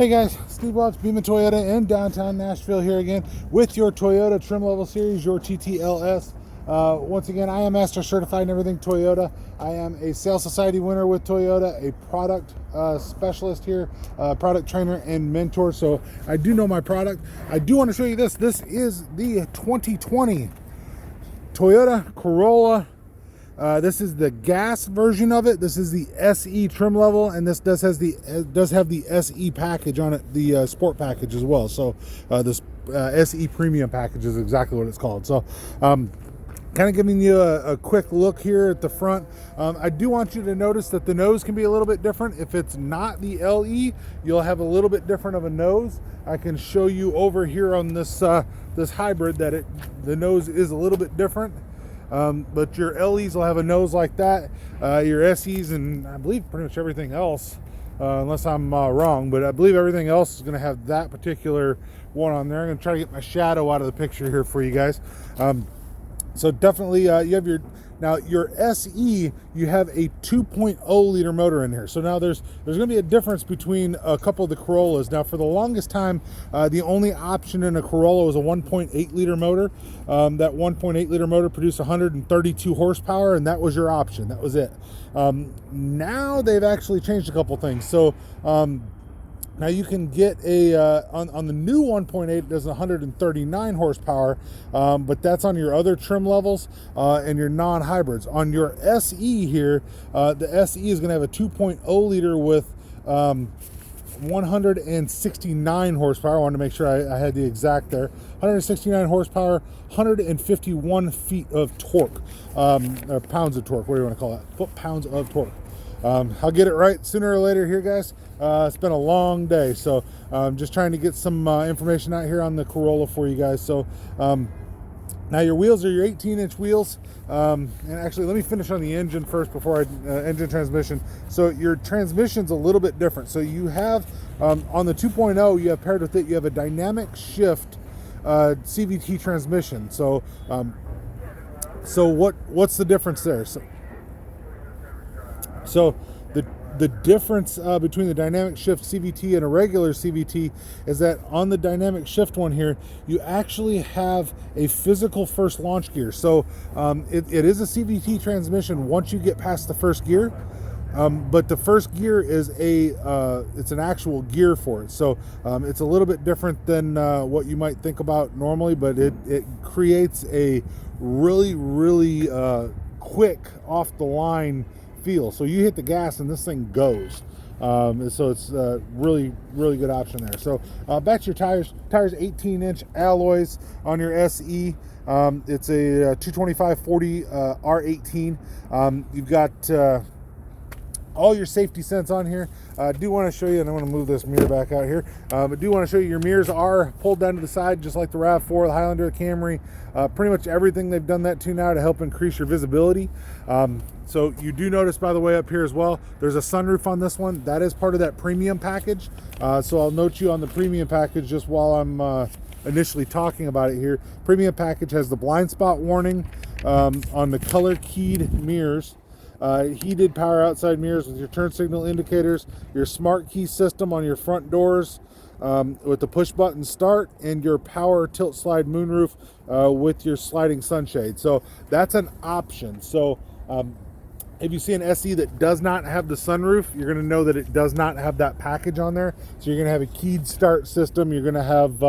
Hey guys, Steve Watts, Beeman Toyota in downtown Nashville here again with your Toyota trim level series, your TTLS. Once again, I am Master Certified in everything Toyota. I am a Sales Society winner with Toyota, a product specialist here, product trainer and mentor. So I do know my product. I do want to show you this. This is the 2020 Toyota Corolla. This is the gas version of it. This is the SE trim level, and this does have the SE package on it, the sport package as well. So this SE premium package is exactly what it's called. So kind of giving you a quick look here at the front. I do want you to notice that the nose can be a little bit different. If it's not the LE, you'll have a little bit different of a nose. I can show you over here on this this hybrid that the nose is a little bit different. But your LEs will have a nose like that. Your SEs and I believe pretty much everything else, unless I'm wrong, but I believe everything else is going to have that particular one on there. I'm going to try to get my shadow out of the picture here for you guys. So definitely you have your SE, you have a 2.0 liter motor in here. So now there's going to be a difference between a couple of the Corollas. Now for the longest time, the only option in a Corolla was a 1.8 liter motor. That 1.8 liter motor produced 132 horsepower, and that was your option. That was it. Now they've actually changed a couple things. So now you can get a on the new 1.8, it does 139 horsepower, but that's on your other trim levels and your non-hybrids. On your SE here, the SE is going to have a 2.0 liter with 169 horsepower. I wanted to make sure I had the exact there. 169 horsepower, 151 feet of torque, or pounds of torque. What do you want to call that? Foot-pounds of torque. I'll get it right sooner or later here, guys. It's been a long day, so I'm just trying to get some information out here on the Corolla for you guys. So now your wheels are your 18-inch wheels. And actually, let me finish on the engine first before engine transmission. So your transmission's a little bit different. So you have, on the 2.0, you have paired with it, you have a dynamic shift CVT transmission. So what's the difference there? So the difference between the dynamic shift CVT and a regular CVT is that on the dynamic shift one here, you actually have a physical first launch gear. So it is a CVT transmission once you get past the first gear, but the first gear is it's an actual gear for it. So it's a little bit different than what you might think about normally, but it creates a really, really quick off the line feel. So you hit the gas and this thing goes. So it's really, really good option there. So back to your tires. 18-inch alloys on your SE. It's a 225/40 R18. You've got all your safety sense on here. I do want to show you, and I want to move this mirror back out here, but do want to show you your mirrors are pulled down to the side just like the RAV4, the Highlander, the Camry. Pretty much everything they've done that to now to help increase your visibility. So you do notice, by the way, up here as well, there's a sunroof on this one. That is part of that premium package. So I'll note you on the premium package just while I'm initially talking about it here. Premium package has the blind spot warning on the color keyed mirrors. Heated power outside mirrors with your turn signal indicators, your smart key system on your front doors with the push button start, and your power tilt slide moonroof with your sliding sunshade. So that's an option. So if you see an SE that does not have the sunroof, you're going to know that it does not have that package on there. So you're going to have a keyed start system. You're going to have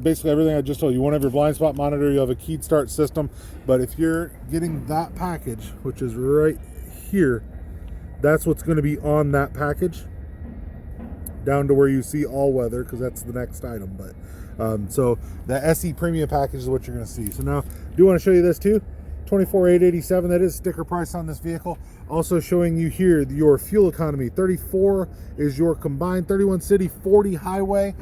basically everything I just told you. You won't have your blind spot monitor. You'll have a keyed start system. But if you're getting that package, which is right here, that's what's going to be on that package, down to where you see all weather, because that's the next item. But so the SE premium package is what you're going to see. So now I do want to show you this too. $24,887. That is sticker price on this vehicle. Also showing you here your fuel economy. 34 is your combined, 31 city, 40 highway.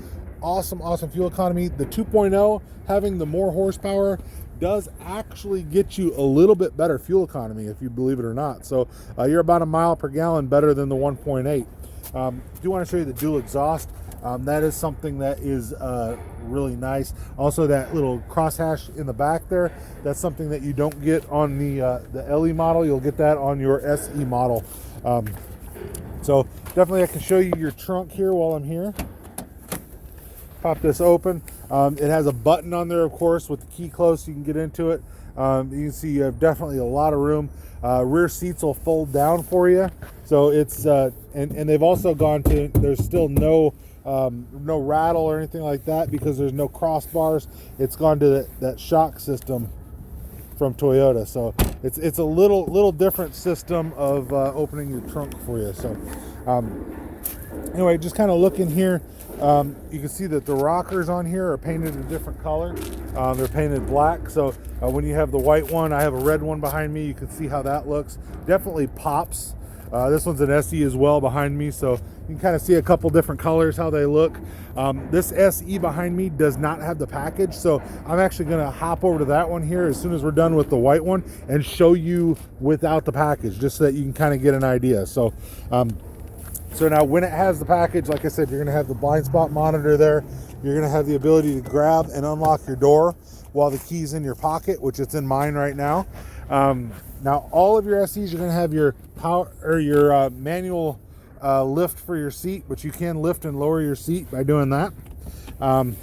Awesome fuel economy. The 2.0, having the more horsepower, does actually get you a little bit better fuel economy, if you believe it or not. So you're about a mile per gallon better than the 1.8. Do want to show you the dual exhaust. That is something that is really nice. Also, that little crosshatch in the back there, that's something that you don't get on the LE model. You'll get that on your SE model. So definitely I can show you your trunk here while I'm here. Pop this open. It has a button on there, of course, with the key close so you can get into it. You can see you have definitely a lot of room. Rear seats will fold down for you. So it's, and they've also gone to, there's still no rattle or anything like that because there's no crossbars. It's gone to that shock system from Toyota. So it's a little different system of opening your trunk for you. So anyway, just kind of looking here. You can see that the rockers on here are painted a different color. They're painted black. So when you have the white one, I have a red one behind me. You can see how that looks. Definitely pops. This one's an SE as well behind me. So you can kind of see a couple different colors, how they look. This SE behind me does not have the package. So I'm actually going to hop over to that one here as soon as we're done with the white one and show you without the package, just so that you can kind of get an idea. So, so now when it has the package, like I said, you're going to have the blind spot monitor there. You're going to have the ability to grab and unlock your door while the key's in your pocket, which it's in mine right now. Now all of your SEs, you're going to have your power or your manual lift for your seat, but you can lift and lower your seat by doing that. I'm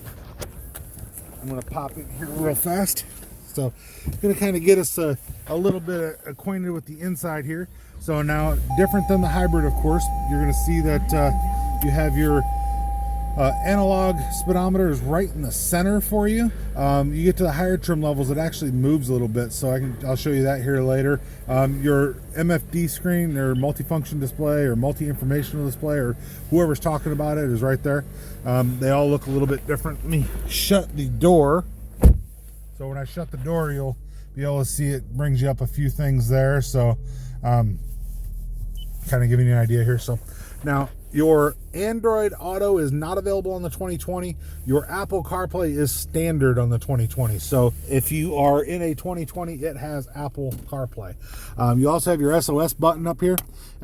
going to pop in here real fast. So I'm going to kind of get us a little bit acquainted with the inside here. So now, different than the hybrid, of course, you're going to see that you have your analog speedometer is right in the center for you. You get to the higher trim levels, it actually moves a little bit, so I'll show you that here later. Your MFD screen or multifunction display or multi-informational display or whoever's talking about it is right there. They all look a little bit different. Let me shut the door. So when I shut the door, you'll be able to see it brings you up a few things there. So kind of giving you an idea here. So now your Android Auto is not available on the 2020. Your Apple CarPlay is standard on the 2020. So if you are in a 2020, it has Apple CarPlay. You also have your SOS button up here.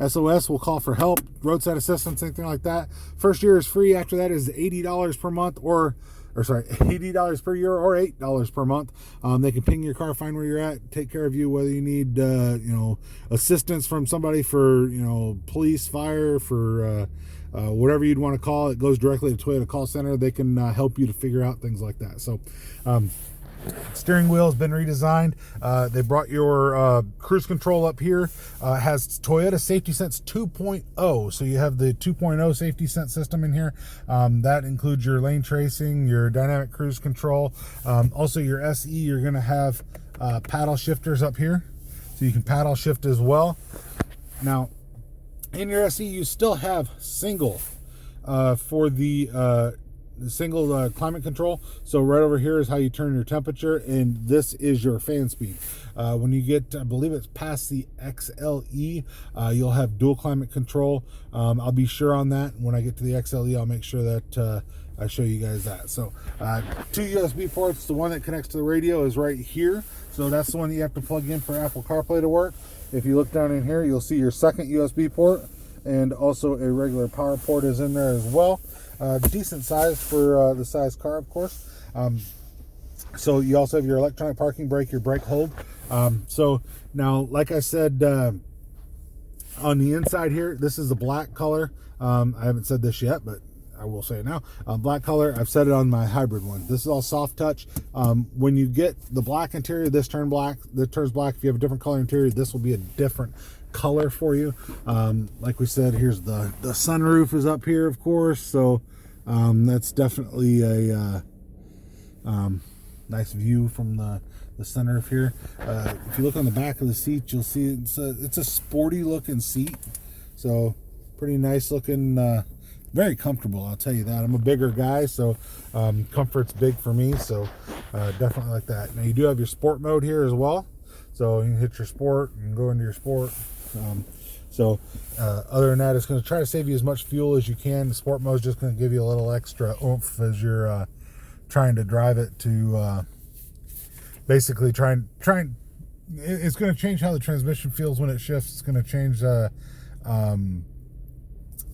SOS will call for help, roadside assistance, anything like that. First year is free. After that is $80 per month or sorry, $80 per year or $8 per month. They can ping your car, find where you're at, take care of you, whether you need, assistance from somebody for, police, fire, for whatever you'd want to call. It goes directly to Toyota call center. They can help you to figure out things like that. So, steering wheel has been redesigned. They brought your cruise control up here. It has Toyota Safety Sense 2.0. So you have the 2.0 Safety Sense system in here. That includes your lane tracing, your dynamic cruise control. Also your SE, you're going to have paddle shifters up here. So you can paddle shift as well. Now, in your SE, you still have single for the single climate control. So right over here is how you turn your temperature, and this is your fan speed. When you get, I believe it's past the XLE, you'll have dual climate control. I'll be sure on that. When I get to the XLE, I'll make sure that I show you guys that. So 2 USB ports. The one that connects to the radio is right here. So that's the one that you have to plug in for Apple CarPlay to work. If you look down in here, you'll see your second USB port, and also a regular power port is in there as well. Decent size for the size car, of course. So you also have your electronic parking brake, your brake hold. So now, like I said, on the inside here, this is the black color. I haven't said this yet, but I will say it now. Black color, I've said it on my hybrid one. This is all soft touch. When you get the black interior, this turns black. This turns black. If you have a different color interior, this will be a different color for you. Like we said, here's the sunroof is up here, of course. So that's definitely a nice view from the sunroof here. If you look on the back of the seat, you'll see it's a sporty looking seat. So pretty nice looking. Very comfortable, I'll tell you that. I'm a bigger guy, so comfort's big for me, so definitely like that. Now you do have your sport mode here as well, so you can hit your sport and go into your sport. Other than that, it's going to try to save you as much fuel as you can. The sport mode is just going to give you a little extra oomph as you're trying to drive it to basically try and it's going to change how the transmission feels when it shifts. It's going to change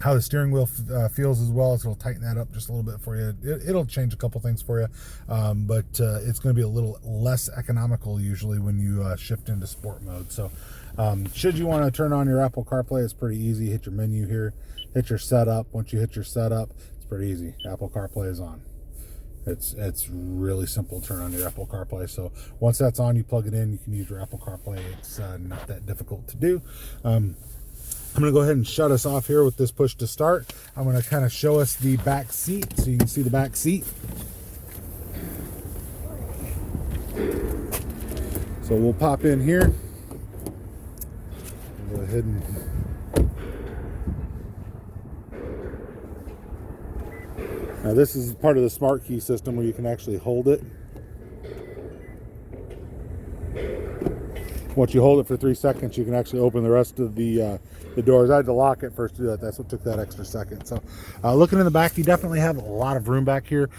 how the steering wheel feels as well. So it'll tighten that up just a little bit for you. It'll change a couple things for you, but it's going to be a little less economical usually when you shift into sport mode. So should you want to turn on your Apple CarPlay, it's pretty easy. Hit your menu here, hit your setup. Once you hit your setup, it's pretty easy. Apple CarPlay is on. It's really simple to turn on your Apple CarPlay. So once that's on, you plug it in, you can use your Apple CarPlay. It's not that difficult to do. I'm going to go ahead and shut us off here with this push to start. I'm going to kind of show us the back seat so you can see the back seat. So we'll pop in here. Go ahead and now this is part of the smart key system where you can actually hold it. Once you hold it for 3 seconds, you can actually open the rest of the doors. I had to lock it first to do that. That's what took that extra second. So looking in the back, you definitely have a lot of room back here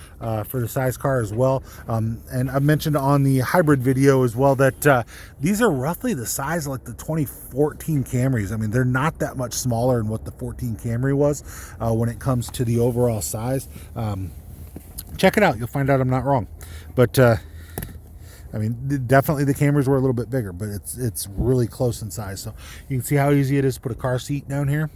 for the size car as well. And I mentioned on the hybrid video as well that these are roughly the size of like the 2014 Camrys. I mean, they're not that much smaller than what the 14 Camry was when it comes to the overall size. Check it out. You'll find out I'm not wrong. But I mean, definitely the Camrys were a little bit bigger, but it's really close in size. So you can see how easy it is to put a car seat down here.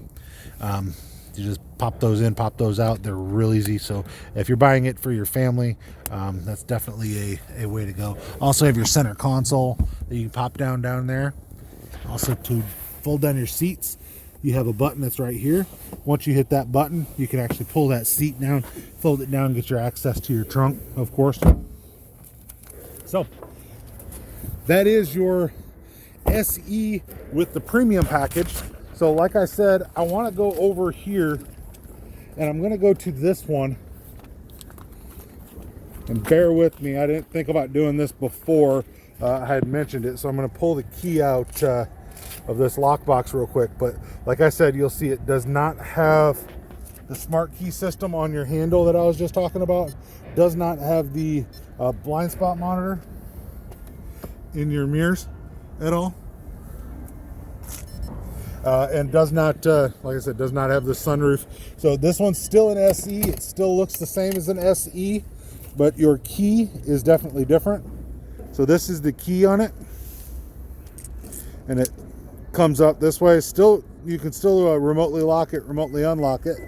You just pop those in, pop those out. They're real easy. So if you're buying it for your family, that's definitely a way to go. Also have your center console that you can pop down there. Also to fold down your seats, you have a button that's right here. Once you hit that button, you can actually pull that seat down, fold it down, get your access to your trunk, of course. So that is your SE with the premium package. So like I said, I want to go over here and I'm going to go to this one. And bear with me, I didn't think about doing this before I had mentioned it. So I'm going to pull the key out of this lockbox real quick. But like I said, you'll see it does not have the smart key system on your handle that I was just talking about. Does not have the blind spot monitor in your mirrors at all. And does not, like I said, does not have the sunroof. So this one's still an SE. It still looks the same as an SE, but your key is definitely different. So this is the key on it. And it comes up this way. Still, you can still remotely lock it, remotely unlock it.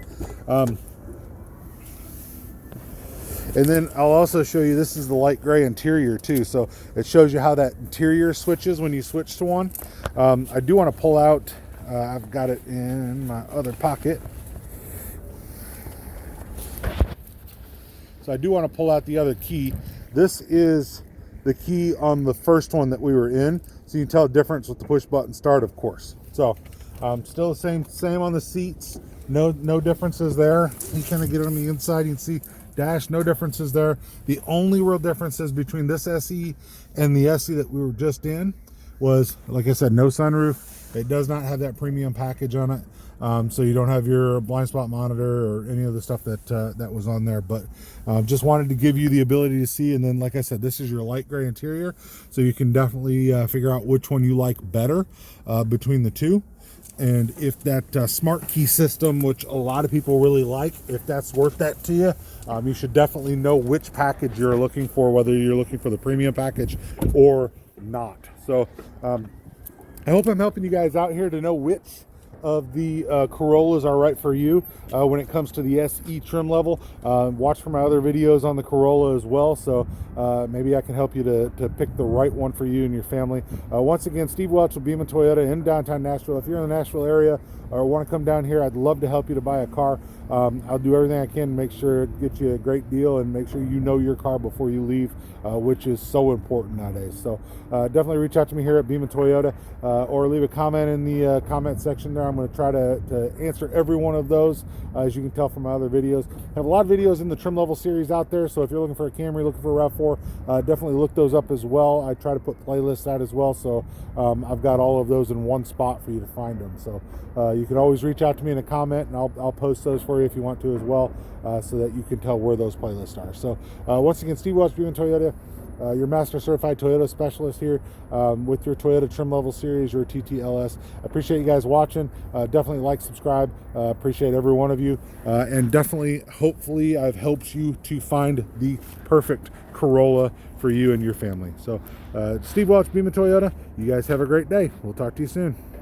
And then I'll also show you, this is the light gray interior too. So it shows you how that interior switches when you switch to one. I do want to pull out, I've got it in my other pocket. So I do want to pull out the other key. This is the key on the first one that we were in. So you can tell the difference with the push button start, of course. So still the same on the seats. No differences there. You kind of get on the inside, you can see dash, no differences there. The only real differences between this SE and the SE that we were just in was, like I said, no sunroof. It does not have that premium package on it. So you don't have your blind spot monitor or any of the stuff that was on there. But just wanted to give you the ability to see. And then, like I said, this is your light gray interior. So you can definitely figure out which one you like better between the two. And if that smart key system, which a lot of people really like, if that's worth that to you, you should definitely know which package you're looking for, whether you're looking for the premium package or not. So I hope I'm helping you guys out here to know which of the Corollas are right for you when it comes to the SE trim level. Watch for my other videos on the Corolla as well, so maybe I can help you to pick the right one for you and your family. Once again, Steve Welch with Beaman Toyota in downtown Nashville. If you're in the Nashville area or want to come down here, I'd love to help you to buy a car. I'll do everything I can to make sure it gets you a great deal and make sure you know your car before you leave, which is so important nowadays. So definitely reach out to me here at Beaman Toyota or leave a comment in the comment section there. I'm going to try to answer every one of those, as you can tell from my other videos. I have a lot of videos in the trim level series out there, so if you're looking for a Camry, looking for a RAV4, definitely look those up as well. I try to put playlists out as well, so I've got all of those in one spot for you to find them. So you can always reach out to me in a comment, and I'll post those for you if you want to as well, so that you can tell where those playlists are. So once again, Steve Welch, Beaman Toyota, your Master Certified Toyota Specialist here with your Toyota Trim Level Series, your TTLS. I appreciate you guys watching. Definitely like, subscribe. Appreciate every one of you. And definitely, hopefully, I've helped you to find the perfect Corolla for you and your family. So, Steve Welch, Beaman Toyota, you guys have a great day. We'll talk to you soon.